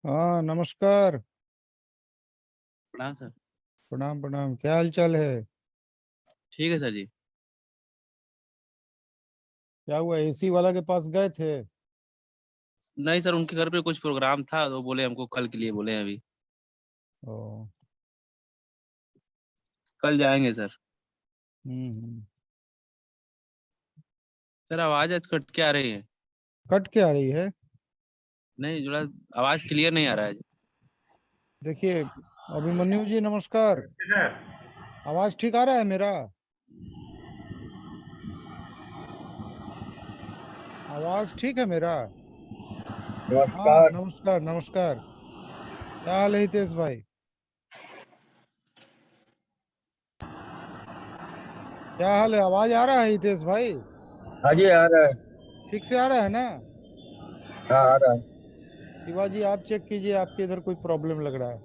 हाँ नमस्कार। प्रणाम सर। प्रणाम प्रणाम, क्या हाल चाल है? ठीक है सर जी। क्या हुआ, एसी वाला के पास गए थे? नहीं सर, उनके घर पे कुछ प्रोग्राम था तो बोले हमको कल के लिए बोले हैं अभी। ओ। कल जाएंगे सर। हम्म। सर आवाज आज कट के आ रही है। कट के आ रही है? नहीं जुड़ा, आवाज क्लियर नहीं आ रहा है। देखिए, अभिमन्यु जी नमस्कार। सर। आवाज ठीक आ रहा है मेरा? आवाज ठीक है मेरा? हाँ नमस्कार। नमस्कार नमस्कार। क्या हाल है हितेश भाई? क्या हाल है, आवाज आ रहा है हितेश भाई? हाँ जी, आ रहा है। ठीक से आ रहा है ना? हाँ, आ रहा है। शिवाजी आप चेक कीजिए, आपके इधर कोई प्रॉब्लम लग रहा है।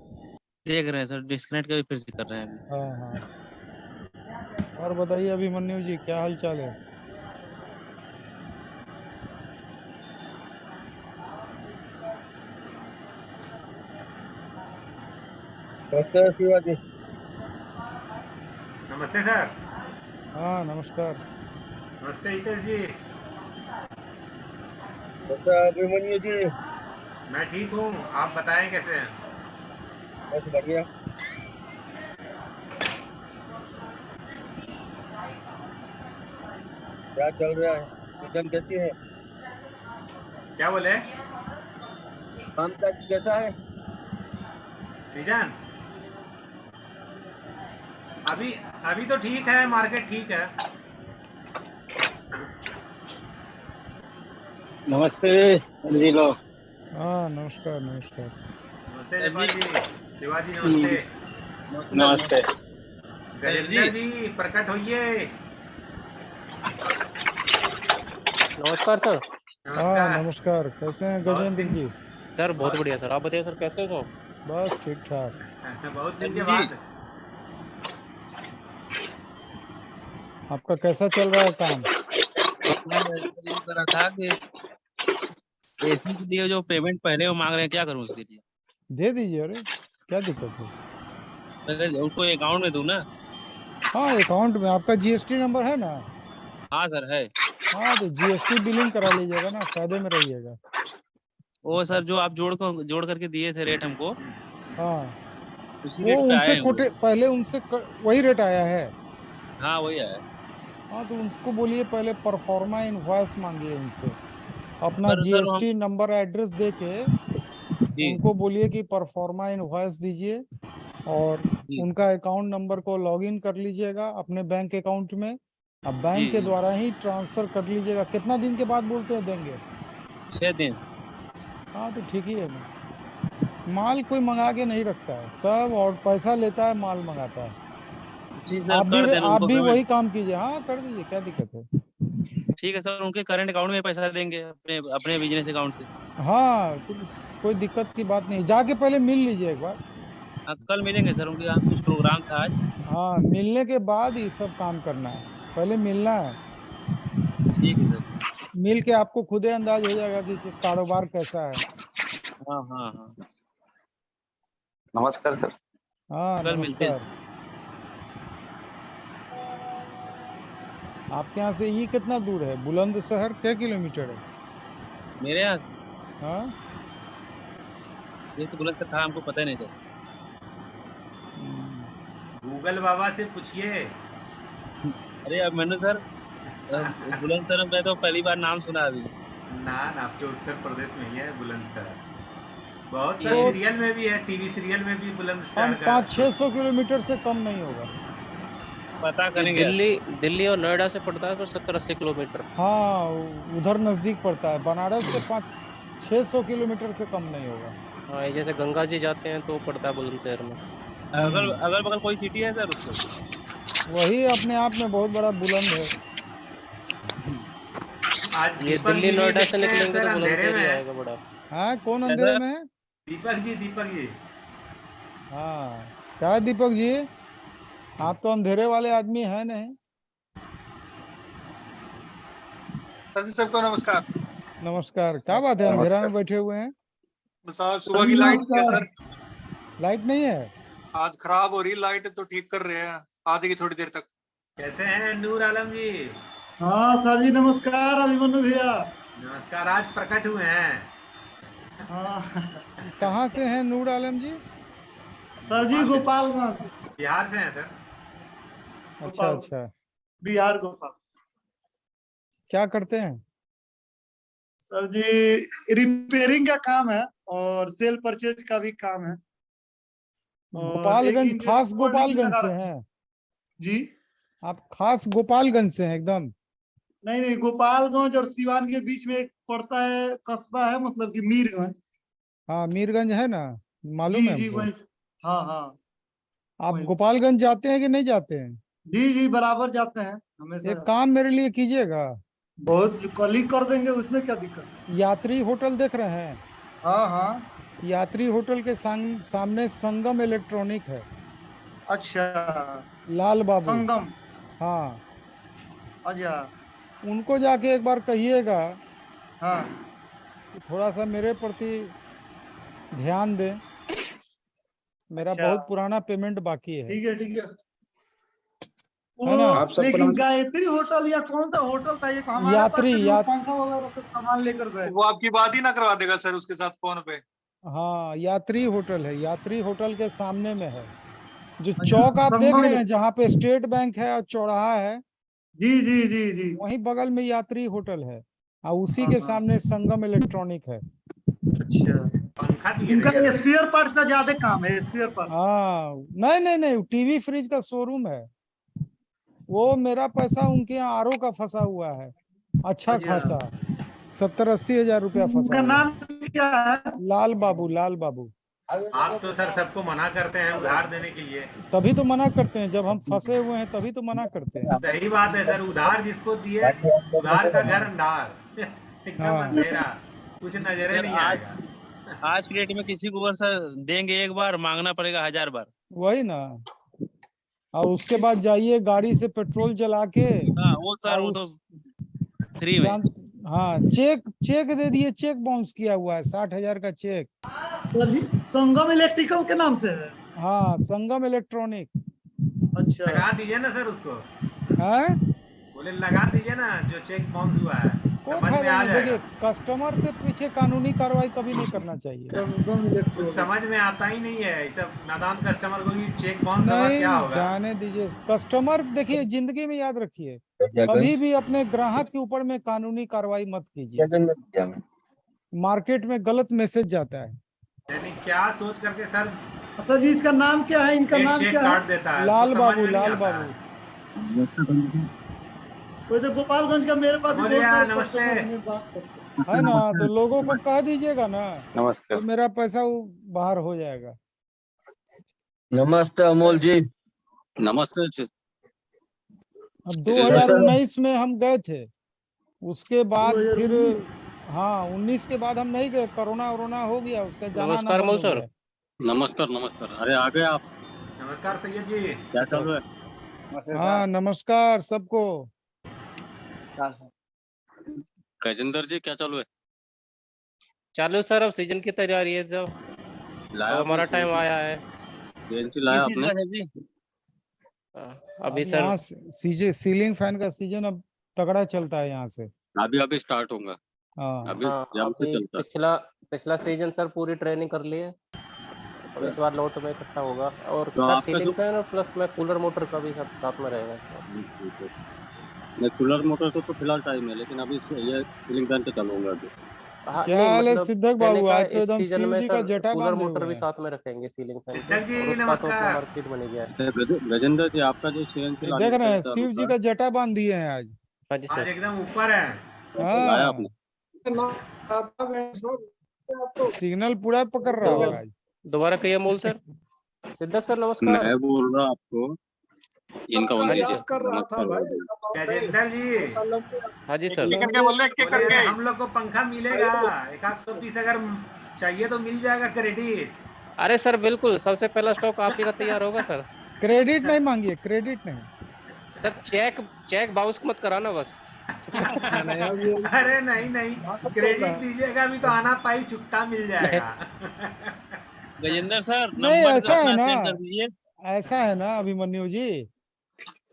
देख रहे हैं सर, डिस्कनेक्ट का भी फिर से कर रहे हैं अभी। हाँ हाँ। और बताइए अभिमन्यु जी, क्या हाल चाल है? कैसे हो शिवाजी? नमस्ते सर। हाँ नमस्कार। नमस्ते हितेश जी। कैसे हो अभिमन्यु जी? मैं ठीक हूँ, आप बताएं कैसे हैं? बस बढ़िया। क्या चल रहा है? सीजन कैसी है? क्या बोले? काम काज कैसा है? सीजन अभी अभी तो ठीक है, मार्केट ठीक है। नमस्ते जी लोग। हाँ नमस्कार नमस्कार। नमस्ते सर जी। जयपाल जी। शिवाजी नमस्ते। नमस्ते सर, नमस्ते। सर जी। गजेंद्र जी प्रकट होइए। नमस्कार सर। हाँ नमस्कार। नमस्कार, कैसे हैं बहुत गजेंद्र दिन जी? सर बहुत बहुत बढ़िया सर, आप बताइए सर कैसे हो सब? बस ठीक ठाक। बहुत दिन के सर जी। बाद। आपका कैसा चल रहा है काम? मैं सर ये कर रहा था कि एसी के लिए जो पेमेंट पहले वो मांग रहे हैं, क्या करूँ उसके लिए? दे दीजिए, अरे क्या दिक्कत है? पहले उनको अकाउंट में दूं ना? हाँ अकाउंट में आपका जीएसटी नंबर है ना? हाँ सर है। हाँ तो जीएसटी बिलिंग करा लीजिएगा ना, फायदे में रहिएगा। वो सर जो आप जोड़ करके दिए थे रेट हमको, हाँ उसी वो रेट पे आए उनसे हैं वो। कोटे पहले उनसे वही रेट आया है। हाँ वही आया है। हाँ तो उनको बोलिए पहले परफॉर्मा इनवॉइस मांगिए उनसे, अपना पर सर हम जीएसटी नंबर एड्रेस दे के जी उनको बोलिए कि परफॉर्मा इनवॉइस दीजिए, और जी उनका अकाउंट नंबर को लॉगिन कर लीजिएगा अपने बैंक अकाउंट में। अब जी बैंक के जी। द्वारा ही ट्रांसफर कर लीजिएगा। कितना दिन के बाद बोलते हैं देंगे? 6 दिन। हाँ तो ठीक ही है ना। माल कोई मंगा के नहीं रखता है सब, और पैसा लेता है, माल मंगाता है। ठीक सर, कर देना आप उनको भी पेमेंट। वही काम कीजिए, हाँ कर दीजिए, क्या दिक्कत है? ठीक है सर, उनके करंट अकाउंट में पैसा देंगे अपने अपने बिजनेस अकाउंट से। हाँ कोई दिक्कत की बात नहीं, जाके पहले मिल लीजिए एक बार। हाँ कल मिलेंगे सर, उनके यहाँ कुछ प्रोग्राम था आज। हाँ मिलने के बाद ये सब काम करना है, पहले मिलना है। ठीक है सर। मिल के आपको खुद ही अंदाज हो जाएगा कि कारोबार कैसा है। हाँ हाँ हाँ। नमस्कार सर। हाँ कल मिलते हैं नमस्कार। सर। आपके यहाँ से ये कितना दूर है, बुलंदशहर क्या किलोमीटर है? मेरे यहाँ से? हाँ। ये तो बुलंद सर था, हमको पता ही नहीं सर। हम्म। गूगल बाबा से पूछिए। अरे अब मैंने सर बुलंद सर मैं तो पहली बार नाम सुना अभी। ना ना, आपके उत्तर प्रदेश में ही है बुलंदशहर। बहुत सा ये वो सीरियल में भी है, टीवी सीरियल में भी हम बुलंदशहर का। 500-600 किलोमीटर से कम नहीं होगा। पता ये करेंगे आज। दिल्ली और नोएडा से पड़ता है पर 70-80 किलोमीटर। हाँ उधर नजदीक पड़ता है, बनारस से 500-600 किलोमीटर से कम नहीं होगा। हाँ, ये जैसे गंगा जी जाते हैं तो पड़ता है बुलंदशहर में। अगल हम्म। अगल बगल कोई सिटी है सर उसके? वही अपने आप में बहुत बड़ा बुलंद है। आज ये दीपक दिल्ली जी भी नोएडा से दिखते हैं निकलेंगे सर, तो अंधेरे बुलंदशहर में ही है। आएगा बड़ा। हाँ कौन अंधेरे कैसा? में है? दीपक जी, दीपक जी। हाँ क्या है दीपक जी, आप तो अंधेरे वाले आदमी है नहीं। सर जी सबको नमस्कार। नमस्कार, क्या बात है अंधेरा में नमस्कार। बैठे हुए हैं? बस आज सुबह की लाइट क्या सर, लाइट नहीं है? आज खराब हो रही लाइट, तो ठीक कर रहे हैं, आ जाएगी थोड़ी देर तक। कैसे हैं नूर आलम जी? हाँ सर जी नमस्कार अभिमन्यु भैया। नमस्कार, आज प्रकट हुए हैं। हाँ कहाँ से हैं नूर आलम जी? सर जी गोपालगंज बिहार से हैं सर। अच्छा गोपाल अच्छा, बिहार गोपाल। क्या करते हैं? सर जी रिपेयरिंग का काम है और सेल परचेज का भी काम है। और एक गोपालगंज, इंजन खास कोल्ड भी गोपालगंज लगा से रखा है। हैं? जी आप खास गोपालगंज से हैं एकदम? नहीं नहीं, गोपालगंज और सिवान के बीच में एक पड़ता है कस्बा है, मतलब कि मीरगंज। हाँ मीरगंज है ना, मालूम जी है जी हमको। वही। हाँ हाँ आप वही। गोपालगंज जाते हैं कि नहीं जाते हैं? जी जी बराबर जाते हैं हमेशा। एक काम मेरे लिए कीजिएगा। बहुत कल ही कर देंगे, उसमें क्या दिक्कत। यात्री होटल देख रहे हैं? हाँ हाँ। यात्री होटल के सामने संगम इलेक्ट्रॉनिक है, अच्छा लाल बाबू। संगम। हाँ, अच्छा उनको जाके एक बार कहिएगा हाँ कि थोड़ा सा मेरे प्रति ध्यान दें, मेरा अच्छा बहुत पुराना पेमेंट बाकी है ठीक है ठीक है। है ना? वो लेकिन गायत्री होटल या कौन सा होटल था ये, हमारे पास से जो पंखा वगैरह सब सामान लेकर गए। वो आपकी बात ही ना करवा देगा सर उसके साथ फोन पे। हाँ यात्री होटल है, यात्री होटल के सामने में है। जो अच्छा चौक आप देख संगम रहे हैं जहाँ पे स्टेट बैंक है और चौराहा है, जी जी जी जी। वहीं बगल में यात्री होटल है और उसी हाँ के हाँ सामने संगम इलेक्ट्रॉनिक है। अच्छा। पंखा दिए उनका थे क्या? स्पेयर पार्ट्स का ज्यादा काम है, स्पेयर पार्ट्स। हाँ नहीं नहीं नहीं, टीवी फ्रिज का शोरूम है वो। मेरा पैसा उनके यहाँ आरओ का फंसा हुआ है, अच्छा अच्छा खासा 70-80 हजार रुपया फंसा उनका हुआ है। नाम क्या है। लाल बाबू, लाल बाबू। आप तो सर सबको मना करते हैं उधार देने के लिए। तभी तो मना करते हैं, जब हम फंसे हुए हैं तभी तो मना करते हैं। सही बात है सर, उधार जिसको दिए उधार का घर अंधार एकदम हाँ अंधेरा, कुछ नजरे सर नहीं आज आएगा। आज की डेट में किसी को वर्षा देंगे एक बार, मांगना पड़ेगा 1000 बार। वही ना। और उसके बाद जाइए गाड़ी से पेट्रोल जला के हाँ वो सर, और वो तो उस फ्री में। जान, हाँ चेक चेक दे दिए, चेक बाउंस किया हुआ है 60 हजार का चेक। सर जी संगम इलेक्ट्रिकल के नाम से है। हाँ संगम इलेक्ट्रॉनिक अच्छा लगा दीजिए ना सर उसको, है। बोले लगा दीजिए ना जो चेक बाउंस हुआ है, कोई समझ में फायदा आ नहीं, जाएगा। देखिए कस्टमर के पीछे कानूनी कार्रवाई कभी नहीं करना चाहिए। संगम कुछ इलेक्ट्रिकल। समझ में आता ही नहीं है, ये सब नादान कस्टमर को कि चेक बाउंस हुआ क्या नहीं होगा। जाने दीजिए कस्टमर। देखिए जिंदगी में याद रखिए, कभी भी अपने ग्राहक के ऊपर में कानूनी कार्रवाई मत कीजिए। मार्केट में गलत मैसेज जाता है। यानी क्या सोच करके सर सर जी इसका नाम क्या है, इनका एक नाम चेक क्या है। काट देता है, लाल उसको समझ बाबू, में नहीं लाल आता बाबू। है। वैसे गोपालगंज का मेरे पास भी बहुत बोलिए, सारे नमस्ते। कस्टमर हैं, बात करते हैं। है ना, तो लोगों को कह दीजिएगा ना, नमस्कार। तो मेरा पैसा वो बाहर हो जाएगा। नमस्ते अमोल जी। नमस्ते। अब 2019 में हम गए थे, उसके बाद फिर 2019 हाँ 19 के बाद हम नहीं गए, कोरोना वरोना हो गया, उसका जाना आना नमस्कार बंद मोल हो सर। गया। नमस्कार नमस्कार। अरे आ गए आप। नमस्कार सैयद जी। क्या चालू है। हाँ नमस्कार सबको। गजेंद्र जी क्या चालू है। चालू सर, अब सीजन की तैयारी है, जब अब हमारा टाइम आया है। सीएनसी लाया किस चीज आपने। का है जी? अभी अब सर यहाँ सीजे सीलिंग फैन का सीजन अब तगड़ा चलता है यहाँ से। अभी अभी स्टार्ट होगा। हाँ अभी हाँ, जम से अभी चलता है। पिछला पिछला सीजन सर पूरी ट्रेनिंग कर ली है। अब इस बार लोट में इकट्ठा होगा, और तो सर आपका सीलिंग जो फैन और प्लस में कूलर मोटर का भी सब साथ में रहेगा सर। मैं कूलर मोटर को तो फिलहाल टाइम है, लेकिन अभी ये सीलिंग फैन पे चलूंगा अभी। हाँ क्या नहीं, हाल है मतलब सिद्धक कहने बाबू, का आज तो इस एकदम सीजन शिव में जी का सर जटा कूलर बांधे मोटर हुए भी हैं। साथ में रखेंगे सीलिंग फैन के, सिद्धक जी, और उसका तो अपना नमस्कार। मार्केट बन गया है। गजेंद्र जी आपका जो सीएनसी ये लाने देख रहे हैं का शिव जी का जटा बांध दिए हैं आज। हाँ जी आज सर। एकदम ऊपर है। लाया हाँ आपने। सिग्नल पूरा पकड़ रहा होगा आज। दोबारा कहिए मोल सर। सिद्धक सर नमस्कार। मैं बोल रहा आपको इनका हाँ होने जी दीजिए। सर। नमस्कार भाई। गजेंद्र जी, हाँ जी सर। करके बोल रहे बोले हम लोग को पंखा मिलेगा, एक आध 100 पीस अगर चाहिए तो मिल जाएगा क्रेडिट। अरे सर बिल्कुल, सबसे पहला स्टॉक आप ही का तैयार होगा सर। क्रेडिट नहीं मांगिए, क्रेडिट नहीं। सर चेक चेक बाउंस मत कराना बस। अरे नहीं नहीं, क्रेडिट दीजिएगा अभी तो आना पाई चुकता मिल जाएगा। गजेंद्र सर नहीं, नंबर ऐसा है अपना ना, सेंड कर दीजिए। ऐसा है ना अभिमन्यु जी,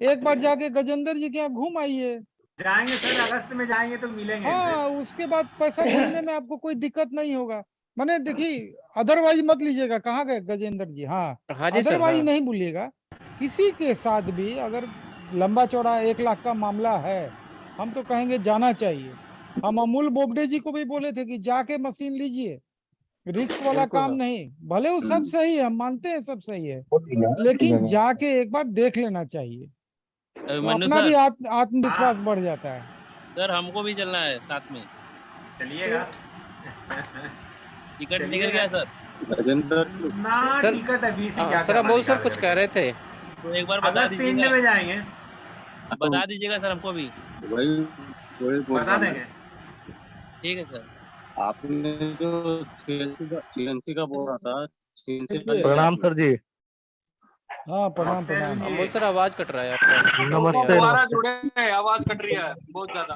एक बार जाके गजेंद्र जी के यहाँ घूम आइए। जाएंगे सर, अगस्त में जाएंगे तो मिलेंगे हाँ, इनसे। उसके बाद पैसा भरने में आपको कोई दिक्कत नहीं होगा। माने देखिए, अदरवाइज मत लीजिएगा। कहाँ गए गजेंद्र जी? हाँ, हाँ जी सर, अदरवाइज हाँ। नहीं भूलिएगा। किसी के साथ भी अगर लंबा चौड़ा 1 लाख का मामला है, हम तो कहेंगे जाना चाहिए। हम अमूल बोबडे जी को भी बोले थे कि जाके मशीन लीजिए, रिस्क वाला बिल्कुल काम सर। नहीं। भले वो सब सही है, हम मानते हैं सब सही है, लेकिन जाके एक बार देख लेना चाहिए, तो अभिमन्यु अपना भी सर, आत्मविश्वास बढ़ जाता है। सर हमको भी चलना है साथ में। चलिएगा। टिकट निकल चलिएगा। गया सर? गजेंद्र ना सर, टिकट अभी से क्या सर करना अमोल सर निकाल कुछ करके। कह रहे थे। तो एक बार बता अगस्त के एंड दीजिएगा, में जाएंगे, बता दीजिएगा सर हमको भी। वही वही बोल बता रहा मैं। देंगे। ठीक है सर। आपने जो सीएनसी का बोल रहा था, सीएनसी का प्रणाम सर जी। हाँ, प्रणाम नमस्ते प्रणाम। अर्जुन अमोल जी। सर आवाज कट रहा है आपका। नमस्ते। दोबारा जुड़े हैं, आवाज कट रही है बहुत ज्यादा।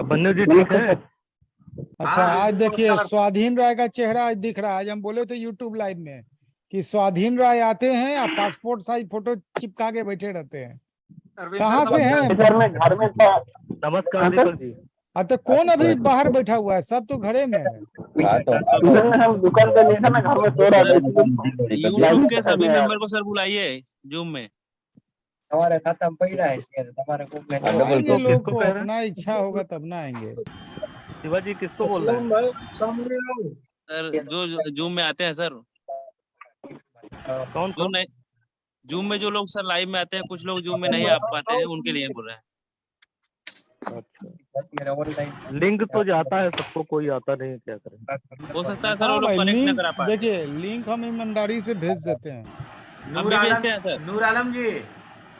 बन्नू जी ठीक है? अच्छा, हाँ, आज देखिए नमस्कार। स्वाधीन राय का चेहरा आज दिख रहा है। आज हम बोले थे यूट्यूब लाइव में कि स्वाधीन राय आते हैं और पासपोर्ट साइज फोटो चिपका के बैठे रहते हैं। अरविंद कहाँ सर से नमस्कार। हैं? घर में था। नमस्कार दीपक जी। तो कौन अभी बाहर बैठा हुआ है? सब तो घरे में है। हम दुकान पे नहीं था ना, घर में सो रहा था। यूट्यूब के सभी मेंबर को सर बुलाइए जूम में। हमारे खाता में पड़ा है शेयर, हमारे ग्रुप में आएंगे लोग किसको को, कह रहे हैं? अपना इच्छा होगा तब ना आएंगे। शिवाजी किसको बोल रहे हैं? सर जो जूम में आते हैं सर, कौन जो कौन? नहीं जूम में जो लोग सर लाइव में आते हैं, कुछ लोग जूम में नहीं आ पाते हैं, उनके लिए बोल रहे हैं। मेरा ऑनलाइन लिंक तो जाता है सबको, कोई आता नहीं, क्या करें? हो सकता है सर वो हाँ लोग भाई, कनेक्ट न लिंक करा पाए। देखिए, लिंक हम ईमानदारी से भेज देते हैं। हम भी भेजते हैं सर। नूर आलम जी,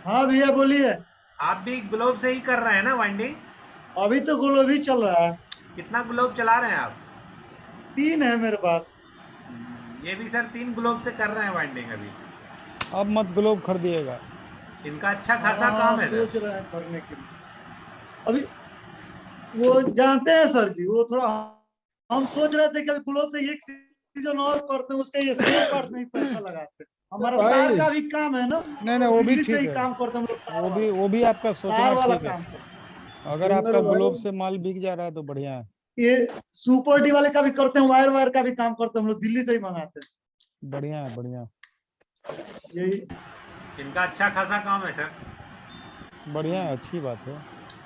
हाँ भैया बोलिए। आप भी ग्लोब से ही कर रहे हैं ना वाइंडिंग? अभी तो ग्लोब ही चल रहा है, कितना ग्लोब चला रहे हैं आप? 3 है मेरे पास। ये भी सर 3 ग्लोब से कर रहे हैं वाइंडिंग अभी। अब मत ग्लोब खरीदिएगा। इनका अच्छा खासा हाँ, काम है सर। सोच रहे हैं करने के लिए। अभी वो जानते हैं सर जी, वो थोड़ा हम सोच रहे थे कि अभी ग्लोब से एक सीजन और करते हैं, उसके स्पेयर पार्ट्स में ही पैसा लगाते हैं। हमारा तार का भी काम है ना। नहीं, वो भी दिल्ली से ठीक ही है। काम करते हैं हम लोग, तार वो भी आपका तार सोचना वाला ठीक है। काम करते अगर आपका ग्लोब से माल बिक जा रहा है तो बढ़िया है। हैं। ये सुपर डी वाले का भी करते हैं, वायर का भी काम करते हैं हम लोग, दिल्ली से ही मंगाते हैं। बढ़िया है, बढ़िया यही इनका अच्छा खासा काम है सर। बढ़िया है, अच्छी बात है।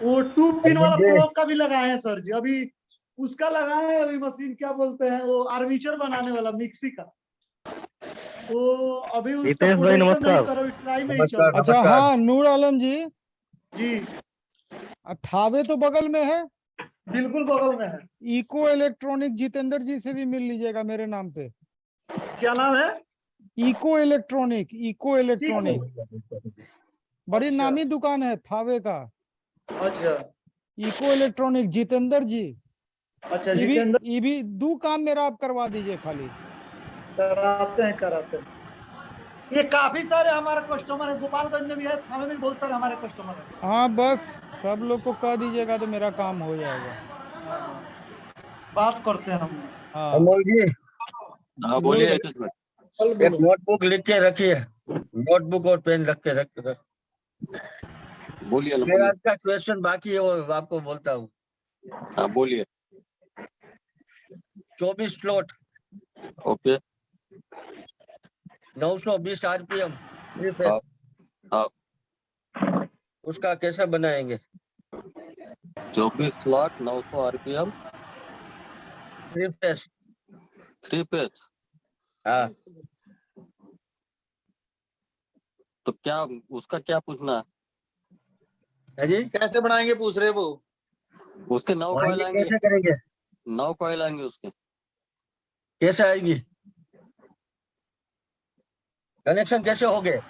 वो 2 पिन वाला प्लग का भी लगाए हैं सर जी। अभी उसका लगाए हैं, अभी मशीन क्या बोलते हैं वो, आर्मीचर बनाने वाला मिक्सी का। तो अभी उसका हितेश भाई प्रोडक्शन नहीं नमस्कार। कर, अभी ट्राई में ही चल रहा अच्छा, हाँ नूर आलम जी, है। जी थावे तो बगल में है। बिल्कुल बगल में है। इको इलेक्ट्रॉनिक जितेंद्र जी से भी मिल लीजिएगा मेरे नाम पे। क्या नाम है? इको इलेक्ट्रॉनिक, इको इलेक्ट्रॉनिक बड़ी अच्छा। नामी दुकान है थावे का। अच्छा इको इलेक्ट्रॉनिक जितेंद्र जी। अच्छा, ये जितेंद्र भी 2 काम मेरा आप करवा दीजिए खाली। कराते हैं। ये काफी सारे हमारे कस्टमर है, गोपालगंज में भी है, थाने में भी बहुत सारे हमारे कस्टमर है। हाँ, बस सब लोग को कह दीजिएगा तो मेरा काम हो जाएगा। बात करते हैं हम। हाँ, अमोल जी, हाँ बोलिए। एक नोटबुक लिख के रखिए, नोटबुक और पेन रख के बोलिए ना, मेरा आज का क्वेश्चन बाकी है, वो आपको बोलता हूँ। हाँ बोलिए। 24 स्लॉट, ओके। 920 RPM, हाँ। उसका कैसे बनाएंगे? 24 स्लॉट 900 RPM 3 फेस। 3 पेज। हाँ, तो क्या उसका क्या पूछना है जी? कैसे बनाएंगे पूछ रहे वो। उसके 9 कॉइल आएंगे, कैसे करेंगे? 9 कॉइल आएंगे उसके। कैसे आएगी? कनेक्शन कैसे हो गए?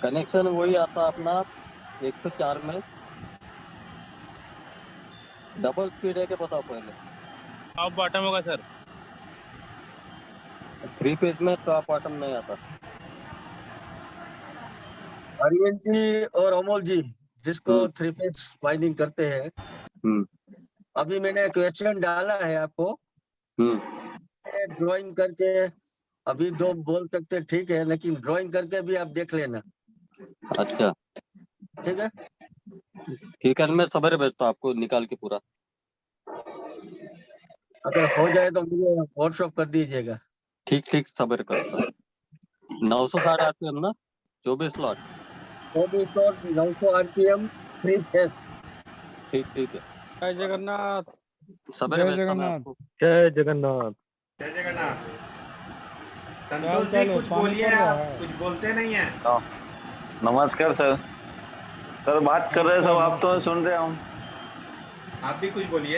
कनेक्शन वही आता अपना 104 में। डबल स्पीड है, क्या बताओ पहले? टॉप बॉटम होगा सर। 3 पेज में टॉप बॉटम नहीं आता। अरविंद जी और अमोल जी, जिसको 3 फेज वाइंडिंग करते हैं। अभी मैंने क्वेश्चन डाला है आपको, ड्राइंग करके अभी 2 बोल सकते ठीक है, लेकिन ड्राइंग करके भी आप देख लेना। अच्छा ठीक है, ठीक है, मैं सवेरे भेजता हूँ आपको निकाल के पूरा। अगर हो जाए तो मुझे व्हाट्सएप कर दीजिएगा। ठीक ठीक सवेरे करता हूँ। 960 आरपीएम ना, 24 स्लॉट। 24 और 900 आरपीएम 3 फेज। ठीक ठीक है, जय जगन्नाथ। सवेरे जय भेजता हूँ मैं जगन्नाथ। आपको। जय जगन्नाथ। जय जगन्नाथ। क्या संतोष हाल जी चाल है? कुछ पानी बोलिए, पड़ रहा आप है? कुछ बोलते नहीं है। नमस्कार सर। सर बात कर रहे हैं सब, नमस्कार, आप तो नमस्कार। सुन रहे हूँ। आप भी कुछ बोलिए।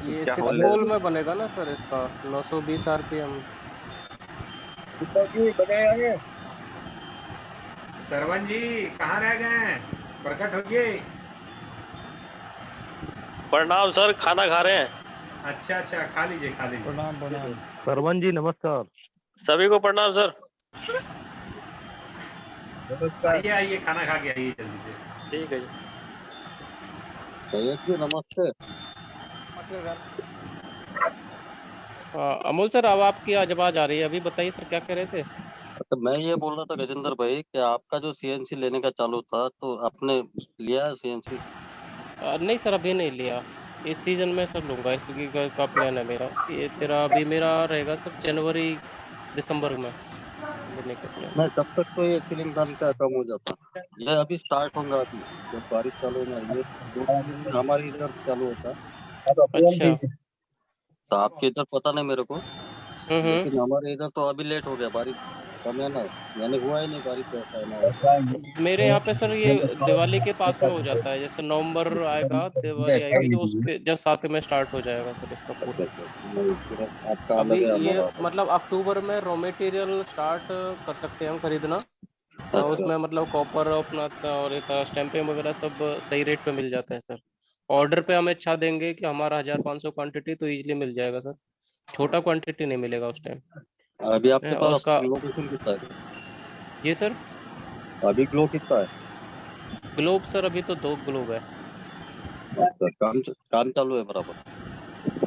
ये क्या 6 बोल रहे पोल हैं? में बनेगा ना सर इसका 920 आरपीएम। बनाया है। सरवन जी कहाँ रह गए हैं, प्रकट होइए। प्रणाम सर, खाना खा रहे हैं। अच्छा अच्छा, खा लीजिए खा लीजिए। प्रणाम प्रणाम। सरवन जी नमस्कार। सभी को प्रणाम सर। नमस्कार। आइए आइए, खाना खा के आइए जल्दी से। ठीक है जी। सैयद जी नमस्ते। नमस्ते सर। अमोल सर, अब आपकी आवाज आ रही है। अभी बताइए सर, क्या कह रहे थे? तो मैं ये बोल रहा था गजेंद्र भाई कि आपका जो सीएनसी लेने का चालू था, तो आपने लिया सीएनसी? नहीं सर, अभी नहीं लिया। इस सीजन में सर लूंगा, इसी का प्लान है मेरा। ये तेरा अभी मेरा रहेगा सर जनवरी दिसंबर में लेने का प्लान। नहीं, तब तक तो ये सीलिंग फैन का कम हो जाता। ये अभी स्टार्ट होगा, अभी जब बारिश चालू होगा ये 2-3 दिन हमारे इधर चालू होता है। अच्छा। तो आपके इधर पता नहीं मेरे को, हम्म। लेकिन हमारे इधर तो अभी लेट हो गया, बारिश कम है ना, यानी हुआ ही नहीं बारिश जैसा है ना। मेरे यहाँ पे सर ये दिवाली के पास में हो जाता है। जैसे नवंबर आएगा, दिवाली आएगी तो उसके जस्ट साथ में स्टार्ट हो जाएगा सर इसका पूरा। नहीं, फिर आपका अभी अलग है, ये हमारा अलग मतलब अक्टूबर में रॉ मटेरियल स्टार्ट कर सकते हैं हम खरीदना। है। अच्छा, उसमें मतलब कॉपर अपना और एक स्टैंपिंग वगैरह सब सही रेट पे मिल जाता है सर। ऑर्डर पे हम इच्छा देंगे कि हमारा 1500 क्वांटिटी तो इजीली मिल जाएगा सर। छोटा क्वांटिटी नहीं मिलेगा उस टाइम। अभी आपके पास उसका ग्लो मशीन कितना है? जी सर। अभी ग्लो कितना है? ग्लोब सर अभी तो 2 ग्लोब है। अच्छा, काम चालू है बराबर?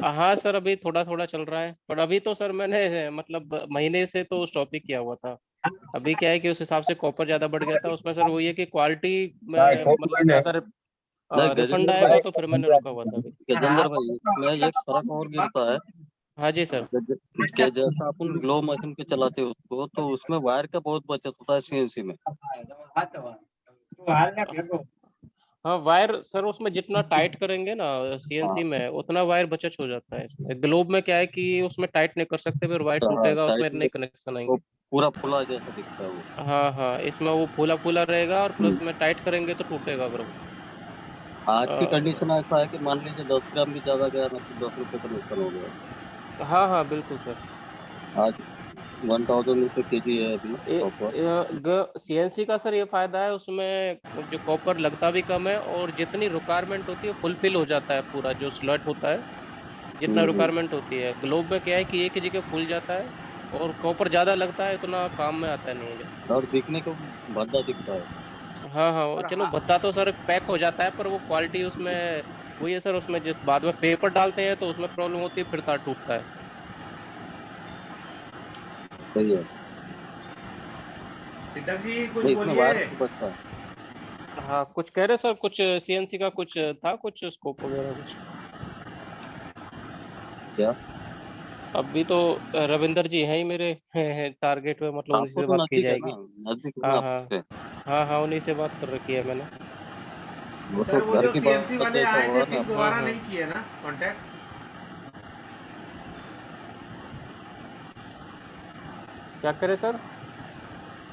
हाँ सर, अभी थोड़ा थोड़ा चल रहा है, पर अभी तो सर मैंने मतलब महीने से तो स्टॉप ही किया हुआ था। अभी क्या है कि उस हिसाब से कॉपर ज्यादा बढ़ गया था उसमें सर। वो ये कि क्वालिटी में मतलब अगर नहीं रिफंड गजेंद्र आएगा भाई, तो फिर मैंने रुका हुआ था अभी। गजेंद्र भाई इसमें एक फर्क और गिरता है हाँ जी सर। कि जैसा अपन ग्लो मशीन पे चलाते हैं उसको, तो उसमें वायर का बहुत बचत होता है सीएनसी में। हाँ, वायर सर उसमें जितना टाइट करेंगे ना हाँ, सीएनसी में उतना वायर बचत हो जाता है। इसमें ग्लोब में क्या है कि उसमें टाइट नहीं कर सकते, फिर वायर हाँ टूटेगा, उसमें टाइट नए कनेक्शन वो आएंगे। पूरा फुला जैसा दिखता है वो। हाँ हाँ, इसमें वो फूला फूला रहेगा और प्लस में टाइट करेंगे तो टूटेगा फिर वो। आज की अ, कंडीशन ऐसा है कि मान लीजिए 10 ग्राम भी ज्यादा गया ना, तो 10 रुपए का नुकसान हो गया। हाँ हाँ बिल्कुल सर। आज 1000 रुपए केजी है अभी कॉपर। सीएनसी का सर ये फायदा है, उसमें जो कॉपर लगता भी कम है और जितनी रिक्वायरमेंट होती है फुलफिल हो जाता है पूरा जो स्लॉट होता है। जितना हम्म। रिक्वायरमेंट होती है, ग्लोब में क्या है कि एक ही जगह फूल जाता है और कॉपर ज्यादा लगता है, उतना काम में आता नहीं है। और दिखने को भद्दा दिखता है। हाँ हाँ, वो चलो भत्ता तो सर पैक हो जाता है, पर वो क्वालिटी उसमें वही है सर। उसमें जिस बाद में पेपर डालते हैं तो उसमें प्रॉब्लम होती है, फिर तार टूटता है। सही है। सिद्धक जी कुछ नहीं, इसमें बोलिए। वायर भी बचता है। हाँ, कुछ कह रहे सर, कुछ सीएनसी का कुछ था, कुछ स्कोप वगैरह कुछ। क्या? अभी तो रविंदर जी हैं ही मेरे टारगेट में, मतलब उन्हीं आपको से तो बात की नजदीक है ना, जाएगी। नजदीक है ना हाँ हाँ। आपसे। हाँ हाँ, उन्हीं से बात कर रखी है मैंने। वो तो सर वो घर जो की सीएनसी बात वाले जैसा आए थे हुआ ना। फिर दोबारा हम्म। नहीं किए ना कांटेक्ट? क्या करे सर?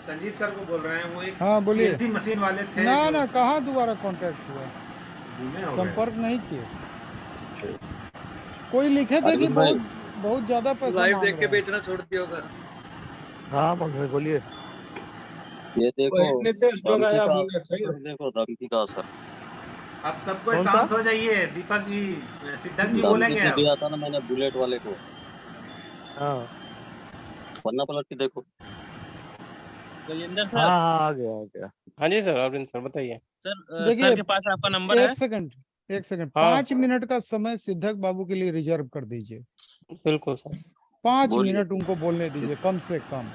संजीव सर को बोल रहे हैं, वो एक हाँ बोलिए। सीएनसी मशीन वाले थे ना जो ना, कहाँ दोबारा कांटेक्ट हुआ? धीमे हो गए। संपर्क नहीं किए। कोई लिखे थे कि अरविंद भाई, बहुत बहुत ज्यादा पैसा लाइव मांग देख के रहे हैं। बेचना छोड़ दिया होगा। हाँ पंकज बोलिए। ये देखो नितेश धमकी डोराया का बोले थे। असर, देखो धमकी का असर। अब सब कोई कौन सा? शांत हो जाइए। दीपक जी, सिद्धक जी धमकी बोलेंगे जो अब। दिया था ना मैंने बुलेट वाले को, हाँ पन्ना पलट के देखो। गजेंद्र सर। हाँ आ गया। हाँ जी सर, अरविंद सर बताइए। सर देखिए, सर के पास आपका नंबर है? एक सेकंड हाँ। 5 मिनट का समय सिद्धक बाबू के लिए रिजर्व कर दीजिए। बिल्कुल सर। 5 बोलिए। मिनट उनको बोलने दीजिए कम से कम।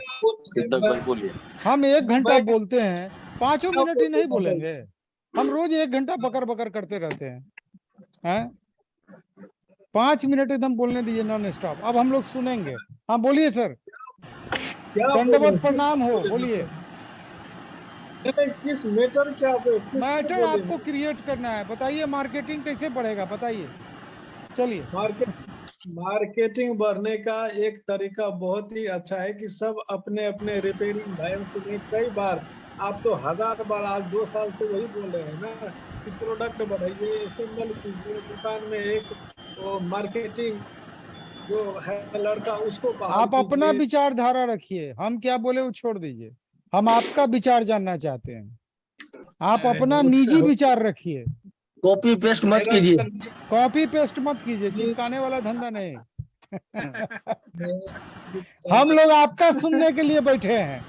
सिद्धक भाई बोलिए। हम 1 घंटा बोलते हैं, 5 मिनट ही नहीं बोलेंगे। हम रोज 1 घंटा बकर बकर करते रहते हैं? 5 मिनट एकदम बोलने दीजिए नॉन स्टॉप। अब हम लोग सुनेंगे। हाँ बोलिए सर। दंडवत प्रणाम हो, बोलिए। किस मैटर क्या मैटर आपको क्रिएट करना है, बताइए मार्केटिंग कैसे बढ़ेगा, बताइए। चलिए। मार्केटिंग बढ़ने का एक तरीका बहुत ही अच्छा है कि सब अपने अपने रिपेयरिंग भाइयों को में कई बार, आप तो 1000 बार आज 2 साल से वही बोल रहे हैं ना कि प्रोडक्ट बढ़ाइए, असेंबल कीजिए दुकान में, एक वो मार्केटिंग जो है लड़का उसको बहाल आप अपना कीजिए। विचारधारा रखिए, हम क्या बोले वो छोड़ दीजिए। हम आपका विचार जानना चाहते हैं। आप अपना निजी विचार रखिए, कॉपी पेस्ट मत कीजिए। कॉपी पेस्ट मत कीजिए, चिपकाने वाला धंधा नहीं। हम लोग आपका सुनने के लिए बैठे हैं,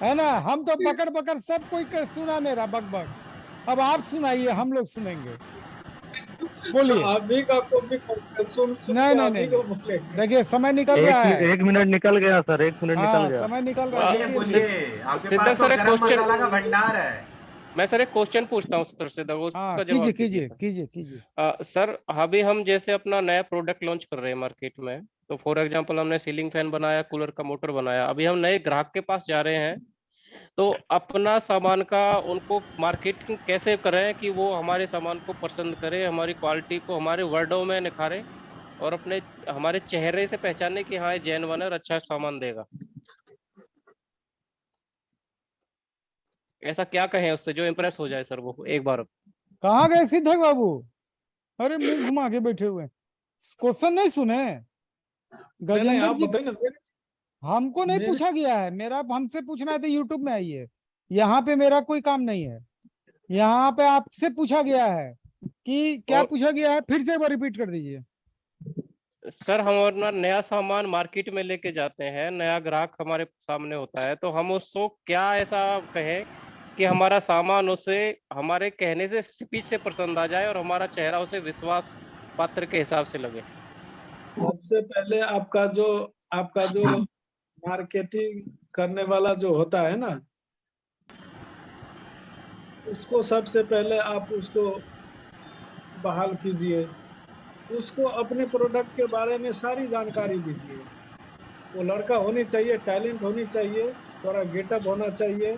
है ना। हम तो बकर बकर सब कोई कर सुना मेरा बकबक। अब आप सुनाइए, हम लोग सुनेंगे। बोलिए। अभी का कॉपी करके सुन नहीं नहीं अभी नहीं, को बोलेंगे। देखिए समय निकल रहा है। 1 मिनट निकल गया सर, 1 मिनट निकल हाँ गया। समय निकल रहा है। बोलिए देखिए बोलिए, आपके सिद्धक पास तो सर, एक गरम क्वेश्चन मसाला का भंडार है। मैं सर एक क्वेश्चन पूछता हूँ सर, सिद्धक हाँ उसका कीजिए जवाब दीजिए कीजिए सर। कीजिए कीजिए। सर अभी हम जैसे अपना नया प्रोडक्ट लॉन्च कर रहे हैं मार्केट में, तो फॉर एग्जांपल हमने सीलिंग फैन बनाया, कूलर का मोटर बनाया, अभी हम नए ग्राहक के पास जा रहे हैं, तो अपना सामान का उनको मार्केटिंग कैसे करें कि वो हमारे सामान को पसंद करे, हमारी क्वालिटी को हमारे वर्डों में निखारे और अपने हमारे चेहरे से पहचाने कि हाँ ये जेन्युइन है और अच्छा सामान देगा। ऐसा क्या कहें उससे जो इम्प्रेस हो जाए सर वो एक बार। कहाँ गए सिद्धक बाबू? अरे मुंह घुमा के बैठे हुए। क्वेश्चन नहीं सुने? गजेंद्र जी, हमको नहीं पूछा गया है। मेरा हमसे पूछना है तो यूट्यूब में आइए। यहाँ पे मेरा कोई काम नहीं है। यहाँ पे आपसे पूछा गया है कि क्या पूछा गया है, फिर से एक बार रिपीट कर दीजिए। सर हम अपना नया सामान मार्केट में लेके जाते हैं, नया ग्राहक हमारे सामने होता है, तो हम उसको क्या ऐसा कहें कि हमारा सामान उसे हमारे कहने से स्पीच से पसंद आ जाए और हमारा चेहरा उसे विश्वास पात्र के हिसाब से लगे। सबसे पहले आपका जो मार्केटिंग करने वाला जो होता है ना, उसको सबसे पहले आप उसको बहाल कीजिए, उसको अपने प्रोडक्ट के बारे में सारी जानकारी दीजिए। वो लड़का होनी चाहिए, टैलेंट होनी चाहिए, थोड़ा गेटअप होना चाहिए,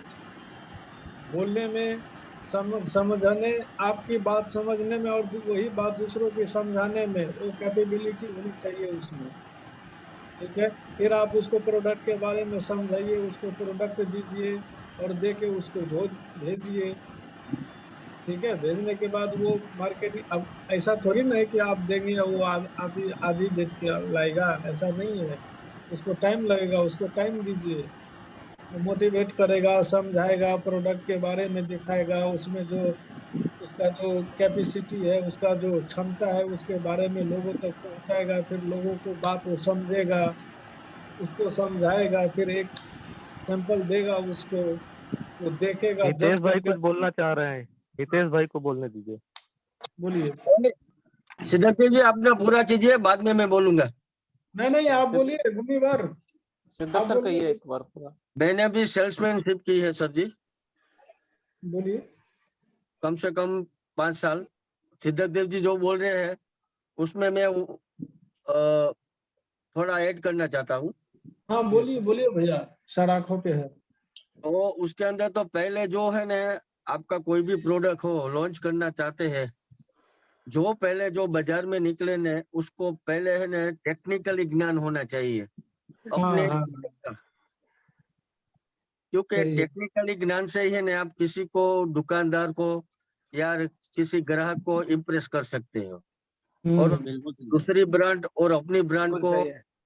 बोलने में समझने, आपकी बात समझने में और वही बात दूसरों की समझाने में वो कैपेबिलिटी होनी चाहिए उसमें। ठीक है, फिर आप उसको प्रोडक्ट के बारे में समझाइए, उसको प्रोडक्ट दीजिए और दे के उसको भेजिए। ठीक है, भेजने के बाद वो मार्केटिंग, अब ऐसा थोड़ी ना है कि आप देंगे वो आधी बेच के लाएगा, ऐसा नहीं है। उसको टाइम लगेगा, उसको टाइम दीजिए, मोटिवेट करेगा, समझाएगा, प्रोडक्ट के बारे में दिखाएगा, उसमें जो उसका जो कैपेसिटी है, उसका जो क्षमता है, उसके बारे में लोगों तक पहुंचाएगा, फिर लोगों को बात वो समझेगा, उसको समझाएगा, फिर एक सैंपल देगा उसको, वो देखेगा, जज हितेश भाई करेगा। कुछ बोलना चाह रहे हैं, हितेश भाई को बोलने दीजिए। बोलिए। सिद्धक जी अपना पूरा कीजिए, बाद में मैं बोलूंगा। नहीं आप बोलिए गुनी बार। सिद्धक सर कहिए एक बार पूरा। मैंने भी सेल्समैनशिप की है सर जी, बोलिए। कम से कम 5 साल। सिद्धक देव जी जो बोल रहे हैं उसमें मैं थोड़ा ऐड करना चाहता हूँ। हाँ बोलिए भैया, सर आंखों पे है। तो उसके अंदर तो पहले जो है ना, आपका कोई भी प्रोडक्ट हो लॉन्च करना चाहते हैं, जो पहले जो बाजार में निकले ने उसको पहले है ना टेक्निकली ज्ञान होना चाहिए अपने का। क्योंकि टेक्निकली ज्ञान से ही है ना आप किसी को, दुकानदार को या किसी ग्राहक को इम्प्रेस कर सकते हो और दूसरी ब्रांड और अपनी ब्रांड को